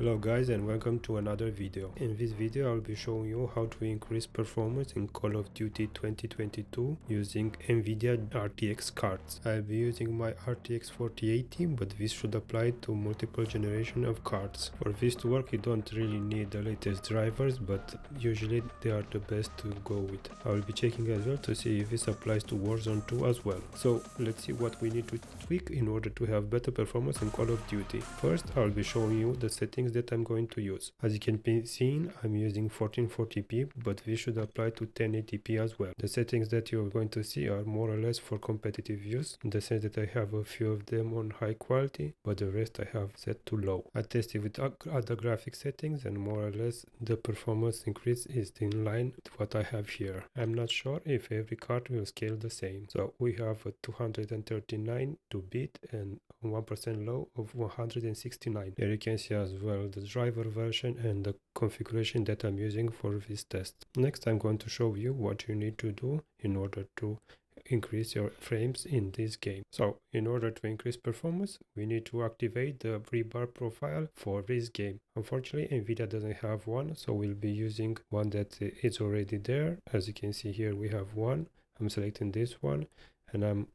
Hello guys and welcome to another video. In this video I'll be showing you how to increase performance in Call of Duty 2022 using NVIDIA RTX cards. I'll be using my RTX 4080, but this should apply to multiple generation of cards. For this to work you don't really need the latest drivers, but usually they are the best to go with. I will be checking as well to see if this applies to Warzone 2 as well. So let's see what we need to tweak in order to have better performance in Call of Duty. First I'll be showing you the settings that I'm going to use. As you can be seen, I'm using 1440p, but this should apply to 1080p as well. The settings that you're going to see are more or less for competitive use, in the sense that I have a few of them on high quality, but the rest I have set to low. I tested with other graphic settings and more or less the performance increase is in line with what I have here. I'm not sure if every card will scale the same. So we have a 239 to beat and 1% low of 169. Here you can see as well the driver version and the configuration that I'm using for this test. Next I'm going to show you what you need to do in order to increase your frames in this game. So in order to increase performance we need to activate the rebar profile for this game. Unfortunately NVIDIA doesn't have one, so we'll be using one that is already there. As you can see here we have one. I'm selecting this one and I'm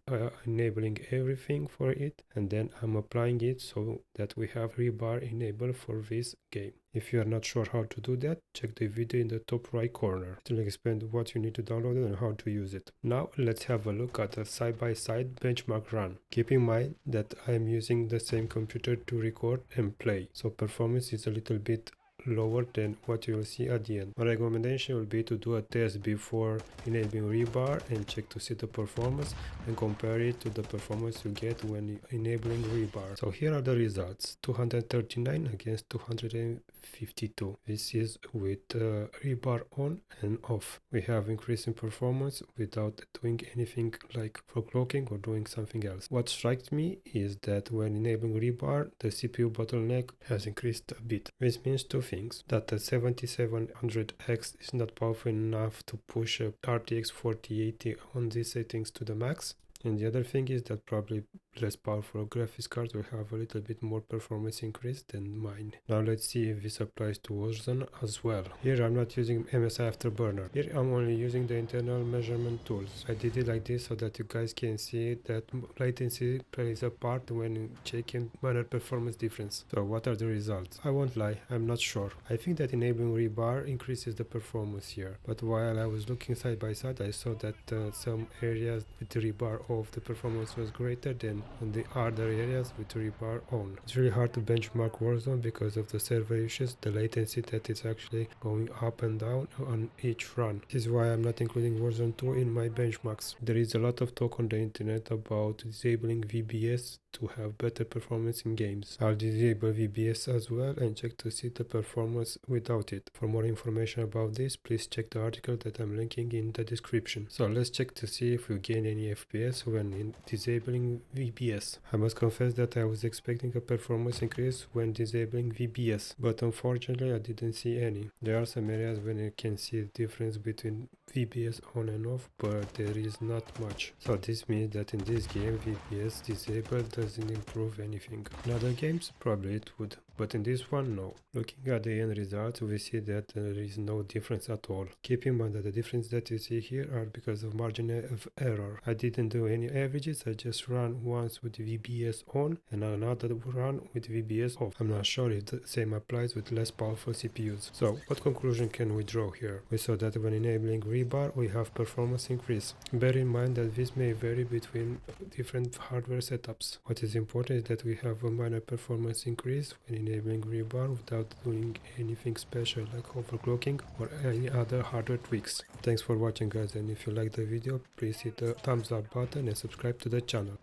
enabling everything for it, and then I'm applying it so that we have rebar enabled for this game. If you are not sure how to do that, check the video in the top right corner. It will explain what you need to download and how to use it. Now let's have a look at a side-by-side benchmark run. Keep in mind that I am using the same computer to record and play, so performance is a little bit lower than what you will see at the end. My recommendation will be to do a test before enabling rebar and check to see the performance and compare it to the performance you get when enabling rebar. So here are the results: 239 against 252. This is with rebar on and off. We have increase in performance without doing anything like overclocking or doing something else. What strikes me is that when enabling rebar, the CPU bottleneck has increased a bit. This means two things: that the 7700X is not powerful enough to push a RTX 4080 on these settings to the max, and the other thing is that probably less powerful graphics cards will have a little bit more performance increase than mine. Now let's see if this applies to Warzone as well. Here I'm not using MSI Afterburner. Here I'm only using the internal measurement tools. I did it like this so that you guys can see that latency plays a part when checking minor performance difference. So what are the results? I won't lie, I'm not sure. I think that enabling rebar increases the performance here, but while I was looking side by side I saw that some areas with the rebar off the performance was greater than on the other areas with rebar on. It's really hard to benchmark Warzone because of the server issues, the latency that is actually going up and down on each run. This is why I'm not including Warzone 2 in my benchmarks. There is a lot of talk on the internet about disabling VBS to have better performance in games. I'll disable VBS as well and check to see the performance without it. For more information about this, please check the article that I'm linking in the description. So let's check to see if we gain any FPS when disabling VBS. I must confess that I was expecting a performance increase when disabling VBS, but unfortunately I didn't see any. There are some areas when you can see the difference between VBS on and off, but there is not much. So this means that in this game VBS disabled doesn't improve anything. In other games probably it would, but in this one no. Looking at the end results we see that there is no difference at all. Keep in mind that the difference that you see here are because of margin of error. I didn't do any averages, I just ran once with VBS on and another run with VBS off. I'm not sure if the same applies with less powerful CPUs. So what conclusion can we draw here? We saw that when enabling rebar we have performance increase. Bear in mind that this may vary between different hardware setups. What is important is that we have a minor performance increase when enabling rebar without doing anything special like overclocking or any other hardware tweaks. Thanks for watching guys, and if you like the video please hit the thumbs up button and subscribe to the channel.